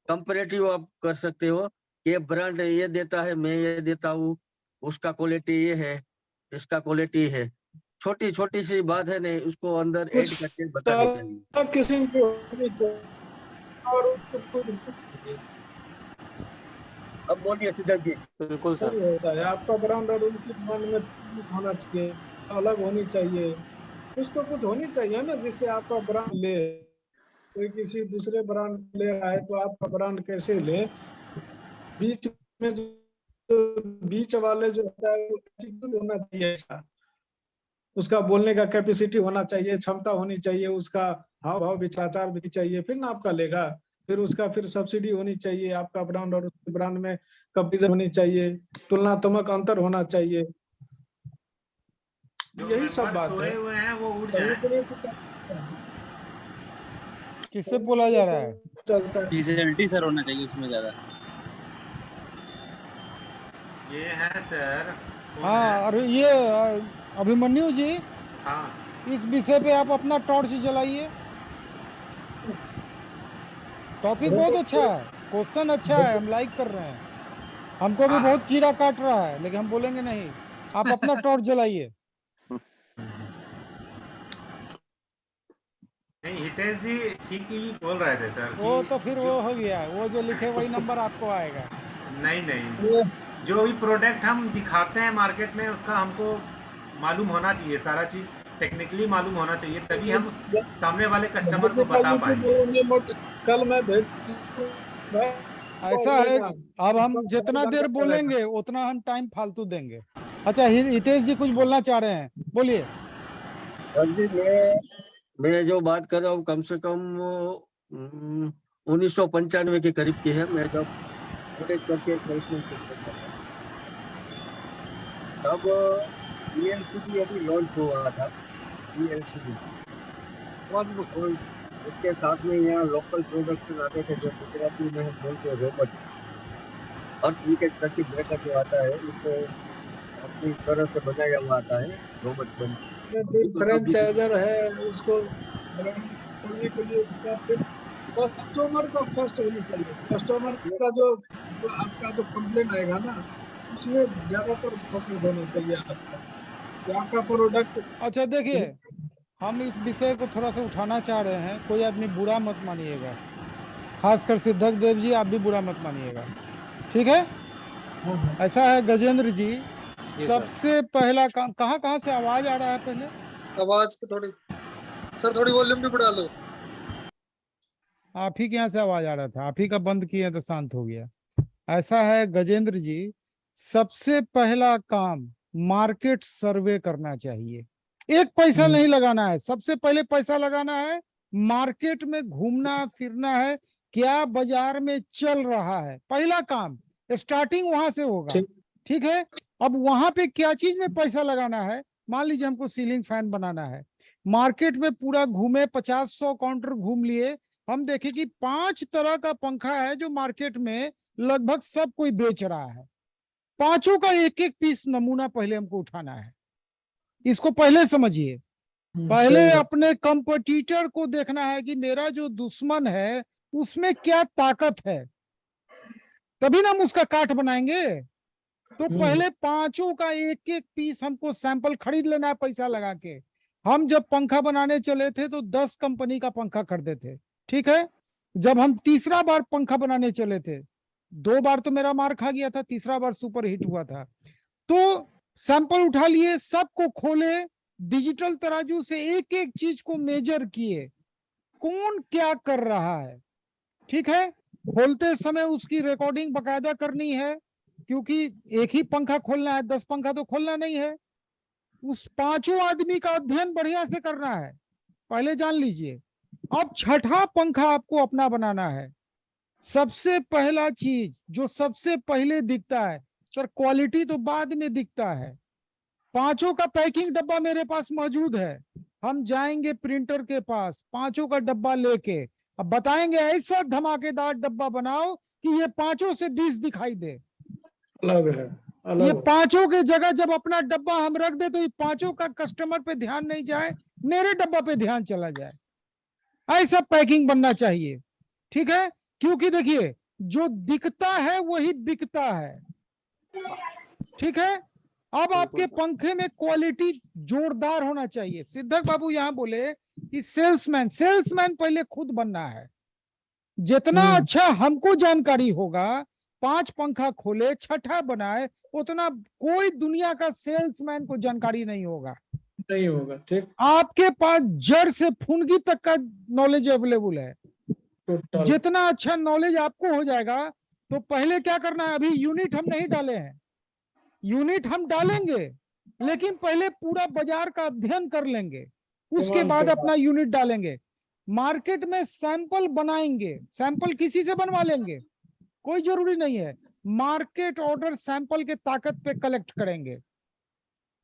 कंपैरेटिव आप कर सकते हो कि ये ब्रांड ये देता है, मैं ये देता हूँ, उसका क्वालिटी ये है, इसका क्वालिटी है। छोटी छोटी सी बात है ना, उसको अंदर ऐड करके बतानी चाहिए। किसी को और उसको अब बोलिए सिद्धार्थ जी। बिल्कुल सर। सही होता है, आपका ब्रांड और उनकी ब्रांड में होना चाहिए, अलग होनी चाहिए, कुछ तो कुछ होनी चाहिए ना, जिससे आपका ब्रांड ले। कोई किसी दूसरे ब्रांड ले रहा है तो आपका ब्रांड कैसे ले? बीच में जो बीच वाले जो होता है वो attitude होना चाहिए ऐसा, उसका बोलने का कैपेसिटी होना चाहिए, क्षमता होनी चाहिए, उसका हाव भाव विचार भी चाहिए, फिर ना आपका लेगा। फिर उसका फिर सब्सिडी होनी चाहिए, आपका ब्रांड और उसके ब्रांड में कंपैरिजन होनी चाहिए, तुलनात्मक अंतर होना चाहिए। जो यही सब मेंबर बात सोए है। हुए हैं वो उठ तभी जाएं। के लिए तो चलता है। किससे बोला जा रहा है? चलता है। डिसेंटी सर होना चाहिए उसमें ज्यादा। ये है सर। कौन हाँ, है? और ये अभिमन्यु जी, हाँ इस विषय पे आप अपना टॉर्च जलाइए। टॉपिक बहुत अच्छा है, क्वेश्चन अच्छा है, हम लाइक कर रहे हैं। हमको भी हाँ बहुत कीड़ा काट रहा है, लेकिन हम बोलेंगे नहीं। आप अपना टॉर्च जलाइए। नहीं, हितेश जी ठीक ही बोल रहे थे सर वो कि तो फिर जो वो हो गया, वो जो लिखे वही नंबर आपको आएगा। नहीं नहीं, जो भी प्रोडक्ट हम दिखाते हैं मार्केट में उसका हमको मालूम होना चाहिए, सारा चीज टेक्निकली मालूम होना चाहिए, तभी हम सामने वाले कस्टमर को बता पाएंगे। कल मैं भेज ऐसा है कि अब हम जितना देर बोलेंगे उतना हम टाइम फालतू देंगे। अच्छा, हितेश जी कुछ बोलना चाह रहे हैं, बोलिए। सर जी, मैं जो बात कर रहा हूँ कम से कम 1995 के करीब की है। मैं जब कॉलेज करके प्लेसमेंट करता था, तब ELCD अभी लॉन्च हुआ था। ELCD और उसके साथ में यहाँ लोकल प्रोडक्शन आते थे, जो गुजराती में हम बोलते हैं रोबोट। हर तरीके से सर्किट ब्रेकर जो आता है उसको अपनी तरह से बनाया हुआ आता है रोबोट बन। फ्रेंचाइजर है, उसको चलने के लिए उसका फिर कस्टमर का फर्स्ट होनी चाहिए। कस्टमर का जो आपका जो कंप्लेन आएगा ना, उसमें ज्यादातर फोकस होना चाहिए आपका कि आपका प्रोडक्ट। अच्छा देखिए, हम इस विषय को थोड़ा सा उठाना चाह रहे हैं, कोई आदमी बुरा मत मानिएगा, खासकर सिद्धार्थ देव जी, आप भी बुरा मत मानिएगा, ठीक है? ऐसा है गजेंद्र जी, सबसे पहला काम, कहाँ से आवाज आ रहा है? पहले आवाज को थोड़ी सर, थोड़ी वॉल्यूम भी बढ़ा लो। आप ही के यहाँ से आवाज आ रहा था, आप ही का बंद किए तो शांत हो गया। ऐसा है गजेंद्र जी, सबसे पहला काम मार्केट सर्वे करना चाहिए। एक पैसा नहीं लगाना है, सबसे पहले पैसा लगाना है मार्केट में, घूमना फिरना है, क्या बाजार में चल रहा है। पहला काम, स्टार्टिंग वहां से होगा, ठीक है? अब वहां पे क्या चीज में पैसा लगाना है? मान लीजिए हमको सीलिंग फैन बनाना है, मार्केट में पूरा घूमे, 50-100 काउंटर घूम लिए, हम देखें कि 5 तरह का पंखा है जो मार्केट में लगभग सब कोई बेच रहा है। पांचों का एक एक पीस नमूना पहले हमको उठाना है। इसको पहले समझिए। पहले अपने कंपटीटर को देखना है कि मेरा जो दुश्मन है उसमें क्या ताकत है, तभी ना हम उसका काट बनाएंगे। तो पहले पांचों का एक एक पीस हमको सैंपल खरीद लेना है पैसा लगा के। हम जब पंखा बनाने चले थे तो 10 कंपनी का पंखा खरीदे थे, ठीक है? जब हम तीसरा बार पंखा बनाने चले थे, 2 बार तो मेरा मार खा गया था, तीसरा बार सुपर हिट हुआ था। तो सैंपल उठा लिए, सबको खोले, डिजिटल तराजू से एक एक चीज को मेजर किए, कौन क्या कर रहा है, ठीक है? खोलते समय उसकी रिकॉर्डिंग बकायदा करनी है, क्योंकि एक ही पंखा खोलना है, 10 पंखा तो खोलना नहीं है। उस पांचों आदमी का अध्ययन बढ़िया से करना है, पहले जान लीजिए। अब छठा पंखा आपको अपना बनाना है। सबसे पहला चीज जो सबसे पहले दिखता है, सर क्वालिटी तो बाद में दिखता है। पांचों का पैकिंग डब्बा मेरे पास मौजूद है, हम जाएंगे प्रिंटर के पास, पांचों का डब्बा लेके अब बताएंगे ऐसा धमाकेदार डब्बा बनाओ कि ये पांचों से 20 दिखाई दे। अलग है, अलग ये पांचों के जगह जब अपना डब्बा हम रख दे तो ये पांचों का कस्टमर पे ध्यान नहीं जाए, मेरे डब्बा पे ध्यान चला जाए। ऐसा पैकिंग बनना चाहिए, ठीक है? क्योंकि देखिए, जो दिखता है वही बिकता है, ठीक है? अब आपके पंखे में क्वालिटी जोरदार होना चाहिए। सिद्धार्थ बाबू यहाँ बोले कि सेल्समैन पहले खुद बनना है। जितना अच्छा हमको जानकारी होगा 5 पंखा खोले, छठा बनाए, उतना कोई दुनिया का सेल्समैन को जानकारी नहीं होगा। नहीं होगा, ठीक। आपके पास जड़ से फुनगी तक का नॉलेज अवेलेबल है। टोटल जितना अच्छा नॉलेज आपको हो जाएगा, तो पहले क्या करना है, अभी यूनिट हम नहीं डाले हैं, यूनिट हम डालेंगे, लेकिन पहले पूरा बाजार का अध्ययन कर लेंगे, उसके डिमांड बाद के अपना यूनिट डालेंगे। मार्केट में सैंपल बनाएंगे, सैंपल किसी से बनवा लेंगे, कोई जरूरी नहीं है। मार्केट ऑर्डर सैंपल के ताकत पे कलेक्ट करेंगे।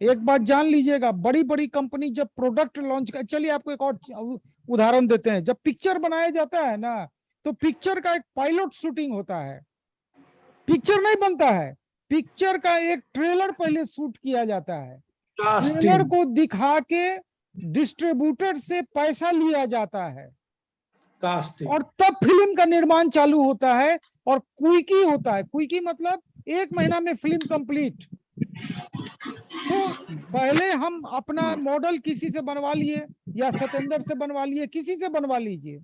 एक बात जान लीजिएगा, बड़ी बड़ी कंपनी जब प्रोडक्ट लॉन्च कर, चलिए आपको एक और उदाहरण देते हैं। जब पिक्चर बनाया जाता है ना, तो पिक्चर का एक पायलट शूटिंग होता है, पिक्चर नहीं बनता है, पिक्चर का एक ट्रेलर पहले शूट किया जाता है, ट्रेलर को दिखा के डिस्ट्रीब्यूटर से पैसा लिया जाता है, कास्टिंग और तब फिल्म का निर्माण चालू होता है। और क्विकी होता है, क्विकी मतलब 1 महीना में फिल्म कंप्लीट। तो पहले हम अपना मॉडल किसी से बनवा लिए, या सतेंद्र से बनवा लिए, किसी से बनवा लीजिए,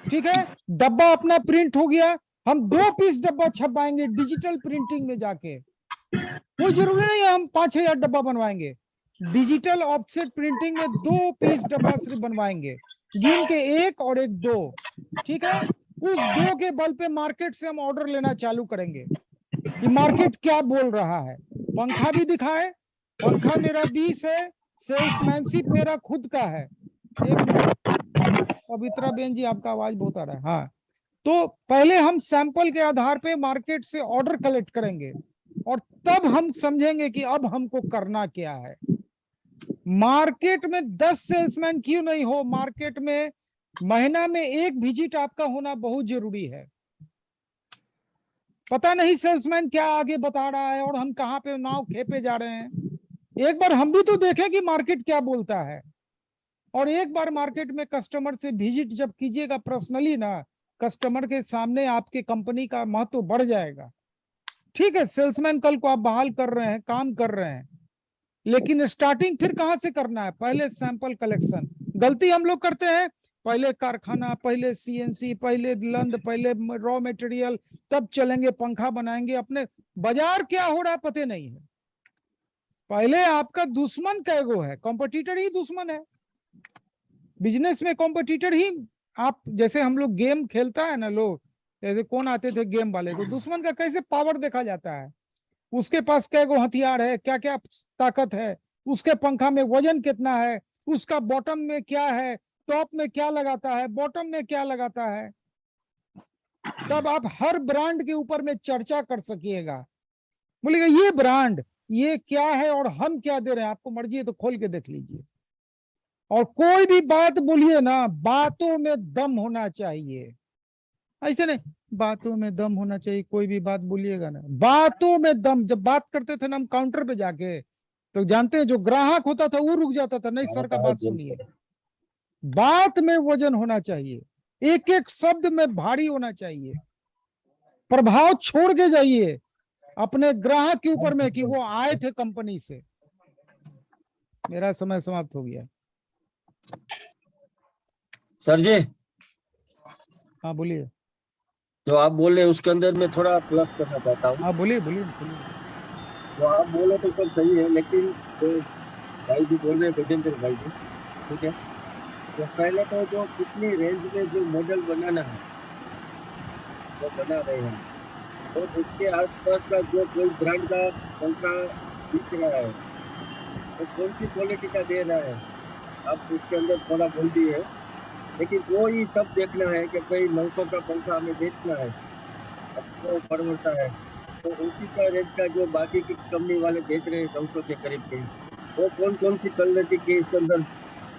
ठीक है। डब्बा अपना प्रिंट हो गया, हम 2 पीस डब्बा छपवाएंगे डिजिटल प्रिंटिंग में जाके, कोई जरूरी नहीं है हम 5,000 डब्बा बनवाएंगे। डिजिटल ऑफसेट प्रिंटिंग में 2 पीस डब्बा सिर्फ बनवाएंगे, गिन के 1 और 1 2, ठीक है। उस 2 के बल पे मार्केट से हम ऑर्डर लेना चालू करेंगे कि मार्केट क्या बोल रहा है। पंखा भी दिखाए, पंखा मेरा 20 है, सेल्समैनशिप मेरा खुद का है। एक मिनट, पवित्रा बेन जी आपका आवाज बहुत आ रहा है। हाँ, तो पहले हम सैंपल के आधार पे मार्केट से ऑर्डर कलेक्ट करेंगे, और तब हम समझेंगे कि अब हमको करना क्या है। मार्केट में 10 सेल्समैन क्यों नहीं हो, मार्केट में महीना में 1 विजिट आपका होना बहुत जरूरी है। पता नहीं सेल्समैन क्या आगे बता रहा है और हम कहाँ पे नाव खेपे जा रहे हैं। एक बार हम भी तो देखें कि मार्केट क्या बोलता है, और एक बार मार्केट में कस्टमर से विजिट जब कीजिएगा पर्सनली ना, कस्टमर के सामने आपके कंपनी का महत्व बढ़ जाएगा। ठीक है, सेल्समैन कल को आप बहाल कर रहे हैं, काम कर रहे हैं, लेकिन स्टार्टिंग फिर कहां से करना है, पहले सैंपल कलेक्शन। गलती हम लोग करते हैं, पहले कारखाना, पहले सीएनसी, पहले लंद, पहले रॉ मटेरियल, तब चलेंगे पंखा बनाएंगे। अपने बाजार क्या हो रहा है पता नहीं है। पहले आपका दुश्मन कैगो है, कॉम्पिटिटर ही दुश्मन है। बिजनेस में कॉम्पिटिटर ही, आप जैसे हम लोग गेम खेलता है ना, लोग जैसे कौन आते थे गेम वाले, तो दुश्मन का कैसे पावर देखा जाता है, उसके पास कैगो हथियार है, क्या क्या ताकत है, उसके पंखा में वजन कितना है, उसका बॉटम में क्या है, टॉप में क्या लगाता है, बॉटम में क्या लगाता है। तब आप हर ब्रांड के ऊपर में चर्चा कर सकिएगा, बोलिएगा ये ब्रांड ये क्या है और हम क्या दे रहे हैं, आपको मर्जी है तो खोल के देख लीजिए। और कोई भी बात बोलिए ना, बातों में दम होना चाहिए, ऐसे नहीं बातों में दम होना चाहिए, कोई भी बात बोलिएगा ना, बातों में दम। जब बात करते थे ना हम काउंटर पे जाके, तो जानते हैं जो ग्राहक होता था वो रुक जाता था, नहीं सर का बात सुनिए। बात में वजन होना चाहिए, एक एक शब्द में भारी होना चाहिए, प्रभाव छोड़ के जाइए अपने ग्राहक के ऊपर में कि वो आए थे कंपनी से। मेरा समय समाप्त हो गया। सर जी, हाँ बोलिए। जो आप बोल रहे हैं उसके अंदर मैं थोड़ा प्लस करना चाहता हूँ। हाँ बोलिए बोलिए बोलिए। जो आप बोले तो सब सही है, लेकिन जो भाई जी बोल रहे हैं गजेंद्र भाई जी, ठीक है, तो पहले तो जो कितनी रेंज में जो मॉडल बनाना है वो बना रहे हैं, और उसके आसपास का जो कोई ब्रांड का पंखा बिक रहा है तो कौन सी क्वालिटी का दे रहा है, आप उसके अंदर थोड़ा बोल दिए, लेकिन वो ही सब देखना है कि भाई 900 का पंखा हमें बेचना है, तो परवड़ता है, तो उसी का रेंज का जो बाकी की कंपनी वाले देख रहे हैं 900 के करीब के, वो कौन कौन सी क्वालिटी के इसके अंदर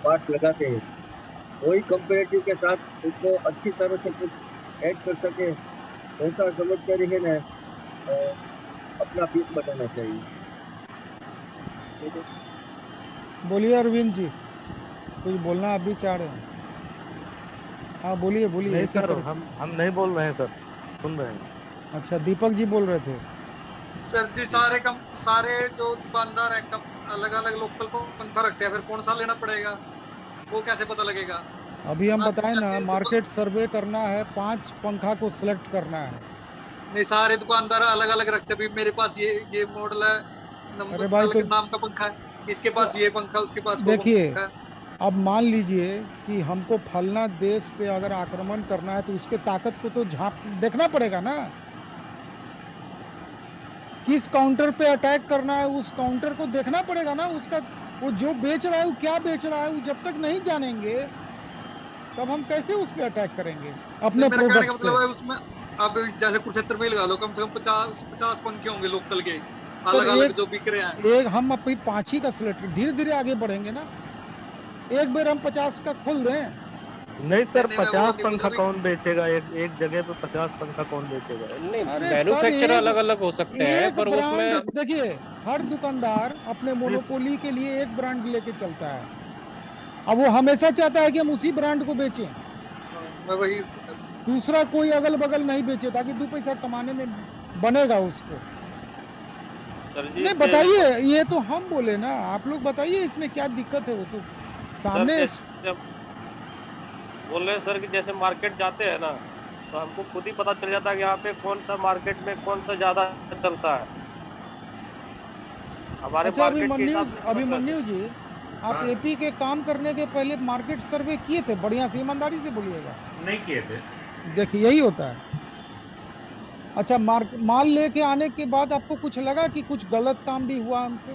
पार्ट लगाते हैं, वही कंपेरेटिव के साथ उसको अच्छी तरह से कुछ ऐड कर सके, ऐसा समझ कर ही ना अपना पीस बनाना चाहिए। बोलिए अरविंद जी, कुछ बोलना आप भी चाह रहे हैं? हाँ बोलिए बोलिए। नहीं सर, हम नहीं बोल रहे हैं सर, सुन रहे हैं। अच्छा, दीपक जी बोल रहे थे। सर जी, सारे जो दुकानदार है अलग अलग लोकल पंखा रखते हैं, फिर कौन सा लेना पड़ेगा, वो कैसे पता लगेगा? अभी हम बताएं ना, मार्केट सर्वे करना है, 5 पंखा को सिलेक्ट करना है, नहीं सारे दुकानदार अलग अलग रखते हैं, मेरे पास ये मॉडल है, अरे भाई तो नाम का पंखा है, इसके पास ये पंखा, उसके पास वो देखिए, पंखा है। अब मान लीजिए कि हमको फलना देश पे अगर आक्रमण करना है तो उसके ताकत को तो झांक देखना पड़ेगा ना, किस काउंटर पे अटैक करना है उस काउंटर को देखना पड़ेगा ना, उसका वो जो बेच रहा है वो क्या बेच रहा है, वो जब तक नहीं जानेंगे तब हम कैसे उस पे अटैक करेंगे अपने मेरा कहने प्रोडक्ट का से। मतलब है उसमें अब जैसे कुरुक्षेत्र में ही लगा लो, कम से कम 50 पंखे होंगे लोकल के, सर अलग अलग एक जो बिक रहे हैं। एक हम अपनी 5 ही का सिलेक्ट, धीरे धीरे आगे बढ़ेंगे ना, एक बार हम 50 का खोल दें। नहीं सर, नहीं, मैं वो 50 नहीं पंखा पूछ कौन बेचेगा? एक जगह पे 50 पंखा कौन बेचेगा? नहीं, अरे सर मैन्युफैक्चर एक अलग अलग हो सकते हैं, एक पर उसमें ब्रांड देखिए, हर दुकानदार अपने मोनोपोली के लिए एक ब्रांड लेके चलता है, अब वो हमेशा चाहता है कि हम उसी ब्रांड को बेचें, मैं वही दूसरा कोई अगल बगल नहीं बेचे ताकि 2 पैसा कमाने में बनेगा उसको। सर जी नहीं बताइए, ये तो हम बोले ना, आप लोग बताइए इसमें क्या दिक्कत है, वो तो सामने जब बोल रहे हैं सर कि जैसे मार्केट जाते हैं ना, तो हमको खुद ही पता चल जाता है कि यहाँ पे कौन सा मार्केट में कौन सा ज्यादा चलता है हमारे अच्छा मार्केट के हिसाब से। अभिमन्यु जी, आप हाँ। एपी के काम करने के पहले मार्केट सर्वे किए थे? बढ़िया से ईमानदारी से बोलिएगा। नहीं किए थे। देखिए यही होता है। अच्छा, माल लेके आने के बाद आपको कुछ लगा कि कुछ गलत काम भी हुआ हमसे?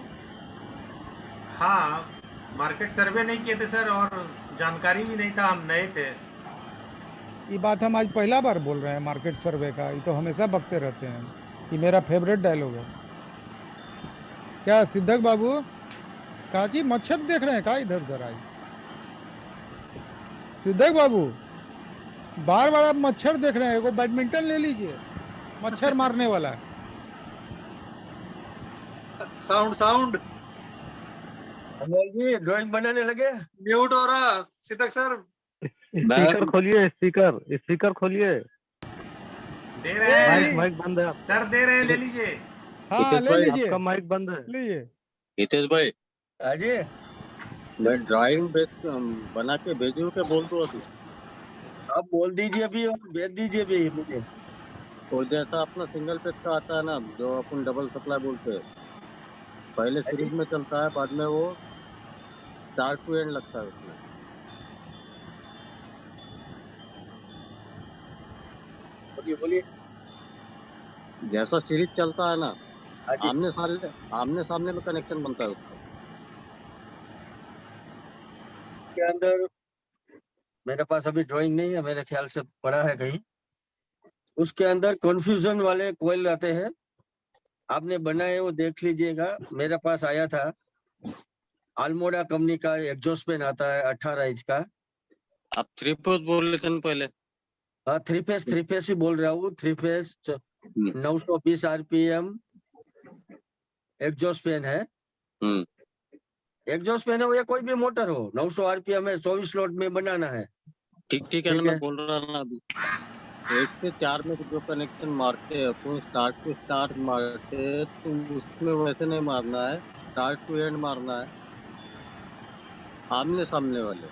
हाँ, मार्केट सर्वे नहीं किए थे सर, और जानकारी भी नहीं था, हम नए थे। ये बात हम आज पहला बार बोल रहे हैं मार्केट सर्वे का, ये तो हमेशा बकते रहते हैं, ये मेरा फेवरेट डायलॉग है। क्या सिद्धक बाबू, काजी मच्छर देख रहे हैं का इधर उधर? आज सिद्धक बाबू बार बार आप मच्छर देख रहे हैं, एगो बैडमिंटन ले लीजिए, मच्छर मारने वाला। साउंड जी ड्राइंग बनाने लगे, म्यूट हो रहा सिद्धक सर। स्पीकर खोलिए, स्पीकर खोलिए, दे रहे हैं माइक बंद है। सर, दे रहे हैं, ले लीजिए। हाँ ले लीजिए, आपका माइक बंद है। लीजिए। हितेश भाई, हाँ जी, मैं ड्राइंग बना के भेजूं क्या बोल दो अभी? आप बोल दीजिए अभी और भेज दीजिए भी मुझे। तो जैसा अपना सिंगल पेज का आता है ना, जो अपन डबल सप्लाई बोलते हैं, पहले सीरीज में चलता है, बाद में वो स्टार्ट टू एंड लगता है उसमें। बोलिए। जैसा सीरीज चलता है ना, हाँ जी, आमने सामने में कनेक्शन बनता है उसका। के अंदर मेरे पास अभी ड्राइंग नहीं है, मेरे ख्याल से पड़ा है कहीं। उसके अंदर कंफ्यूजन वाले कोयल आते हैं, आपने बनाए वो देख लीजिएगा। मेरे पास आया था अल्मोड़ा कंपनी का एग्जॉस्ट फैन आता है 18 इंच का। आप 3 फेज बोल रहे थे ना पहले? हाँ, थ्री फेस ही बोल रहा हूँ। 3 फेस 920 आरपीएम एग्जॉस्ट फैन है। एग्जॉस्ट फैन हो या कोई भी मोटर हो, 900 आरपीएम है, 24 स्लॉट में बनाना है। ठीक है ना, मैं बोल रहा ना अभी 1 से 4 में जो कनेक्शन मारते हैं अपन, स्टार्ट टू स्टार्ट मारते हैं, तो उसमें वैसे नहीं मारना है, स्टार्ट टू एंड मारना है, आमने सामने वाले।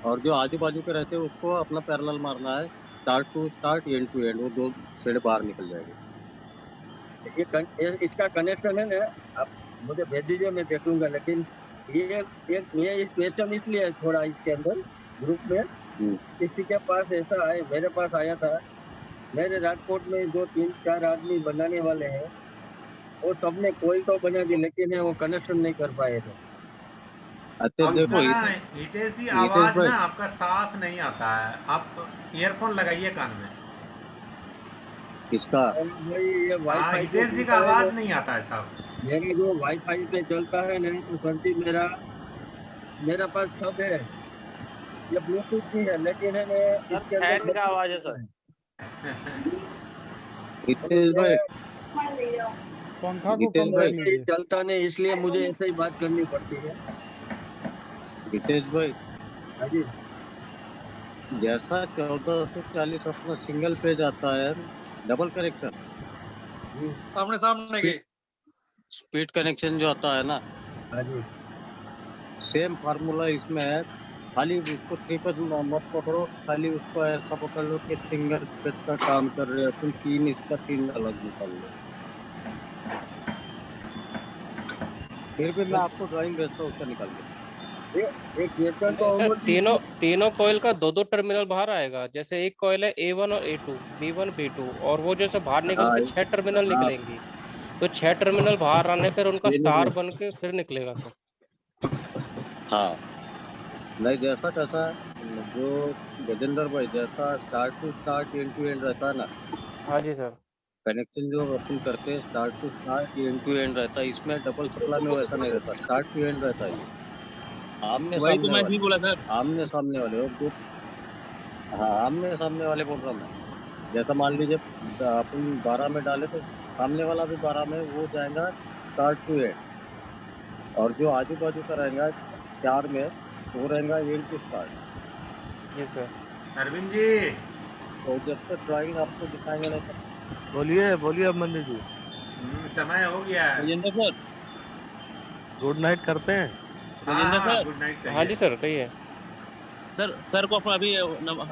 और जो आजू बाजू के रहते हैं उसको अपना पैरेलल मारना है, start to start, end to end, वो 2 शेड बाहर निकल जाएंगे। इसका कनेक्शन है ना, आप मुझे भेज दीजिए, मैं देख लूंगा। लेकिन ये क्वेश्चन इसलिए थोड़ा इसके अंदर ग्रुप में, किसी के पास ऐसा है, मेरे पास आया था। मेरे राजकोट में जो 3-4 आदमी बनाने वाले हैं, वो सबने कोई तो बना दी, लेकिन वो कनेक्शन नहीं कर पाए थे। अच्छा देखो हितेश जी, आवाज ना आपका साफ नहीं आता है, आप ईयरफोन लगाइए कान में। किसका? ये वाईफाई, हितेश जी का आवाज नहीं आता है साफ। मेरा जो वाईफाई पे चलता है ना, तो सरजी मेरा पास सब है, ये ब्लूटूथ भी है, लेकिन है ना इसके फैन का आवाज है सर। हितेश भाई, पंखा को कम कर लीजिए। चलता नहीं, इसलिए मुझे ऐसे ही बात करनी पड़ती है। हितेश भाई, हाँ जी, जैसा 1440 अपना सिंगल पेज आता है, डबल कनेक्शन आमने सामने के स्पीड कनेक्शन जो आता है ना, हाँ जी, सेम फार्मूला इसमें है। खाली उसको ट्रिपल मत पकड़ो, खाली उसको ऐसा पकड़ लो कि सिंगल पेज का काम कर रहे हो तुम, 3 इसका 3 अलग निकाल लो। फिर भी मैं आपको ड्राइंग भेजता हूँ उसका निकाल के। एक गेट का तो सर तीनों कॉइल का 2-2 टर्मिनल बाहर आएगा, जैसे एक कॉइल है A1 और A2, B1 B2, और वो जैसे बाहर निकल के 6 टर्मिनल हाँ निकलेंगी, तो 6 टर्मिनल बाहर आने पर उनका नहीं स्टार नहीं बन के फिर निकलेगा सर। हाँ नहीं, जैसा कैसा जो गजेंद्र भाई जैसा start to start end to end रहता है ना, हाँ जी सर। कनेक्शन जो अपन करते हैं start to start end to end रहता है, इसमें डबल सप्लाई में वैसा नहीं रहता, स्टार्ट टू एंड रहता है ये। आमने वही तो सामने मैं भी वाले, बोला सर। आमने सामने वाले और जो, हाँ आमने सामने वाले बोल रहा हूँ मैं। जैसा मान लीजिए अपन 12 में डाले तो सामने वाला भी 12 में वो जाएगा स्टार्ट टू एंड, और जो आजू बाजू का रहेगा 4 में वो रहेगा एंड टू स्टार्ट। जी सर। अरविंद जी तो जब तक ड्राइंग आपको दिखाएंगे नहीं तब बोलिए बोलिए अभिमन्यु जी। समय हो गया है। गजेंद्र सर, गुड नाइट करते हैं। गजेंद्र हाँ सर। गुड नाइट हाँ जी सर कहिए। सर को अपना अभी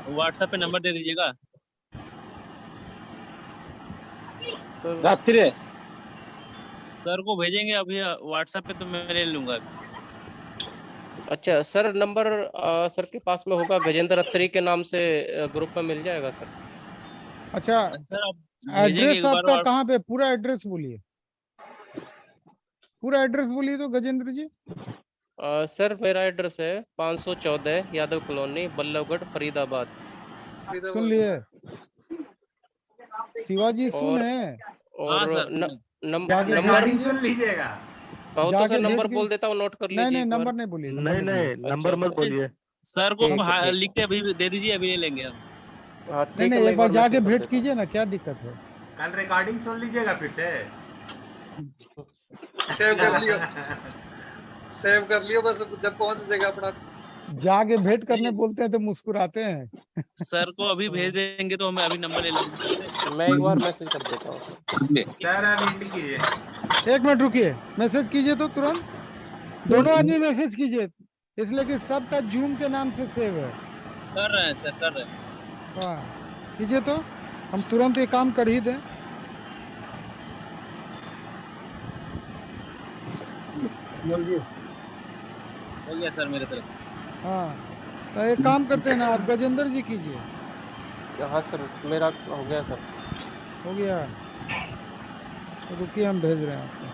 व्हाट्सएप पे नंबर दे दीजिएगा। सर सर को भेजेंगे अभी व्हाट्सएप पे, तो मैं ले लूंगा। अच्छा सर, नंबर सर के पास में होगा, गजेंद्र अत्री के नाम से ग्रुप में मिल जाएगा सर। अच्छा सर आप भेजेंगे एड्रेस एक बार आपका और। कहाँ पे, पूरा एड्रेस बोलिए, पूरा एड्रेस बोलिए तो गजेंद्र जी। सर मेरा एड्रेस है 514 यादव कॉलोनी, बल्लभगढ़, फरीदाबाद। सुन लिए शिवाजी, सुन और है हाँ सर, जाके नंबर भेज दीजिए। सुन लीजिएगा। कहो तो जाके सर नंबर भेज बोल देता हूँ, नोट कर नहीं लीजिए नहीं एक बार। नंबर नहीं बोलिए, नंबर नहीं नहीं नहीं बोलिए। नंबर मत बोलिए। सर को ठीक है, ठीक। लिख के अभी दे दीजिए, अभी ले लेंगे हम। हाँ नहीं ठीक है, नहीं मैं एक बार जाके मैसेज कर भेंट देता हूँ। कीजिए ना, क्या दिक्कत है। कल रिकॉर्डिंग सुन लीजिएगा फिर से। सेव कर लियो, सेव कर लियो, बस जब पहुंच जाएगा अपना। जाके भेंट करने बोलते हैं तो मुस्कुराते हैं। सर को अभी भेज देंगे तो हमें अभी नंबर ले लेंगे। मैं एक बार मैसेज कर देता हूँ सर। सर अब एंड कीजिए। 1 मिनट रुकिए, मैसेज कीजिए तो तुरंत, दोनों आदमी मैसेज कीजिए, इसलिए कि सबका जूम के नाम से सेव है। कर रहे हैं सर, कर रहे हैं। हाँ कीजिए तो हम तुरंत ये काम कर ही दें। हो गया सर मेरे तरफ से। हाँ तो एक काम करते हैं ना, आप गजेंद्र जी कीजिए। हाँ सर मेरा हो गया सर। हो गया, तो रुकिए हम भेज रहे हैं आपको।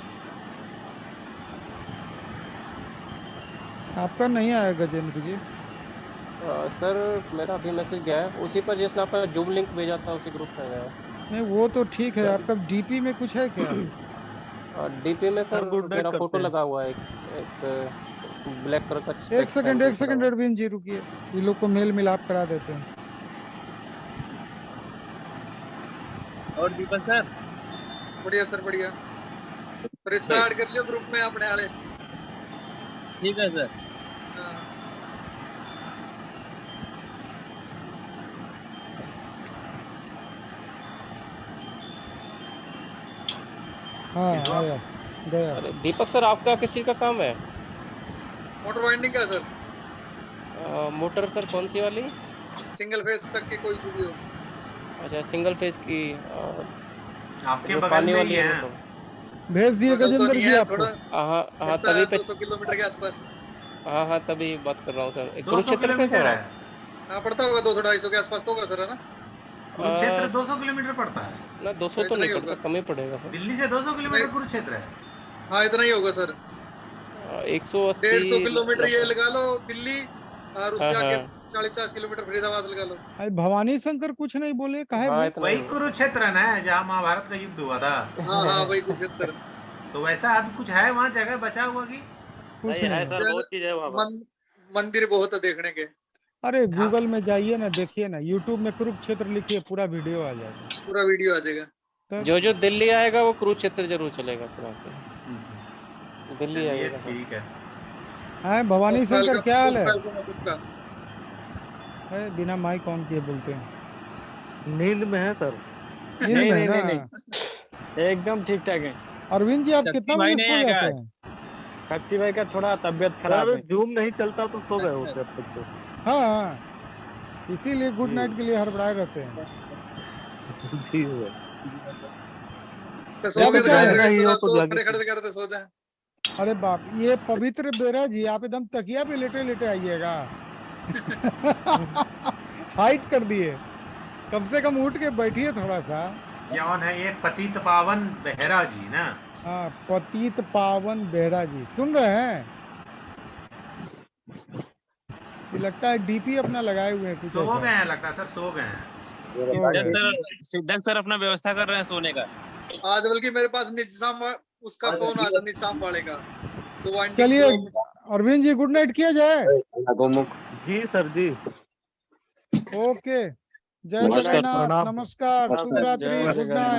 आपका नहीं आया गजेंद्र जी। सर मेरा अभी मैसेज गया है, उसी पर जिसने आपका जूम लिंक भेजा था उसी ग्रुप में गया है। नहीं वो तो ठीक है, आपका डीपी में कुछ है क्या। डीपी में सर गुड नाइट मेरा करते फोटो हैं। लगा हुआ है, एक ब्लैक कलर का एक स्पेक्स सेकंड पहन एक के खड़ा सेकंड हुआ। अरविंद जी रुकिए, ये लोग को मेल मिलाप करा देते हैं। और दीपक सर, बढ़िया सर बढ़िया, पर इसमें ऐड कर लियो ग्रुप में अपने वाले। ठीक है सर। हाँ। हाँ आया गया। अरे दीपक सर, आपका किस चीज का काम है। मोटर वाइंडिंग का सर, मोटर सर कौन सी वाली। सिंगल फेज तक की कोई सी भी हो। अच्छा सिंगल फेज की, आपके जो बगल पानी में वाली ही है है। मतलब। भेज दिए बगल तो गजेंद्र नहीं जी है, आपको। थोड़ा हाँ हाँ पड़ता तभी है पे। 200 किलोमीटर के आसपास। हाँ हाँ तभी बात कर रहा हूँ सर, 200 कुरुक्षेत्र से किलोमीटर सर है। आप। हाँ पड़ता होगा 200-250 के आसपास तो होगा सर, है ना। कुरुक्षेत्र 200 किलोमीटर पड़ता है। ना 200 तो इतना नहीं ही पड़ता, होगा, कम ही पड़ेगा सर। दिल्ली से 200 किलोमीटर कुरुक्षेत्र है। हाँ इतना ही होगा सर। 180 150 किलोमीटर ये लगा लो दिल्ली, और उससे हाँ आगे हाँ 40-50 किलोमीटर फरीदाबाद लगा लो। अरे भवानी शंकर कुछ नहीं बोले, काहे हाँ भाई। इतना ही वही होगा कुरुक्षेत्र है ना जहाँ महाभारत का युद्ध हुआ था। हाँ हाँ वही कुरुक्षेत्र। तो वैसा अभी कुछ है वहाँ जगह बचा हुआ की। कुछ नहीं है नहीं सर, बहुत चीज है वहाँ पर। मंदिर बहुत है देखने के। अरे गूगल में जाइए ना, देखिए ना, यूट्यूब में कुरुक्षेत्र लिखिए, पूरा वीडियो आ जाएगा। पूरा वीडियो आ जाएगा। तब जो जो दिल्ली आएगा वो कुरुक्षेत्र जरूर चलेगा फिर आपको। दिल्ली चलिए आइएगा सर। ठीक है। हाँ भवानी शंकर क्या हाल है। सबका है बिना माइक ऑन किए बोलते हैं। नींद में है सर। नींद में है ना। एकदम ठीक ठाक है। अरविंद जी आप शक्ति कितना भाई बजे नहीं सो है क्या? जाते हैं। खट्टी भाई का थोड़ा तबियत खराब है। जूम नहीं चलता तो सो गए होते अब तक तो। हाँ, इसीलिए गुड नाइट के लिए हड़बड़ाए रहते हैं। जी हुआ। तो सो गए बचा है? खड़े खड़े करते सो जाए। अरे बाप, ये पवित्र बेरा जी, आप एकदम तकिया पे लेटे लेटे आइएगा। हाइट कर दिए, कम से कम उठ के बैठिए थोड़ा सा। कौन है ये? पतित पावन बेहरा जी ना? हाँ, पतित पावन बेहरा जी, सुन रहे हैं? ये लगता है डीपी अपना लगाए हुए हैं कुछ सो ऐसा। गए हैं, लगता है सर सो गए हैं। सिद्धक सर अपना व्यवस्था कर रहे हैं सोने का। आज बल्कि मेरे पास निजाम उसका फोन आ था, निजाम वाले का। तो चलिए अरविंद जी, गुड नाइट किया जाए। जी सर जी। ओके, जय नमस्कार। जगन्नाथ, नमस्कार, शुभ रात्रि, गुड नाइट।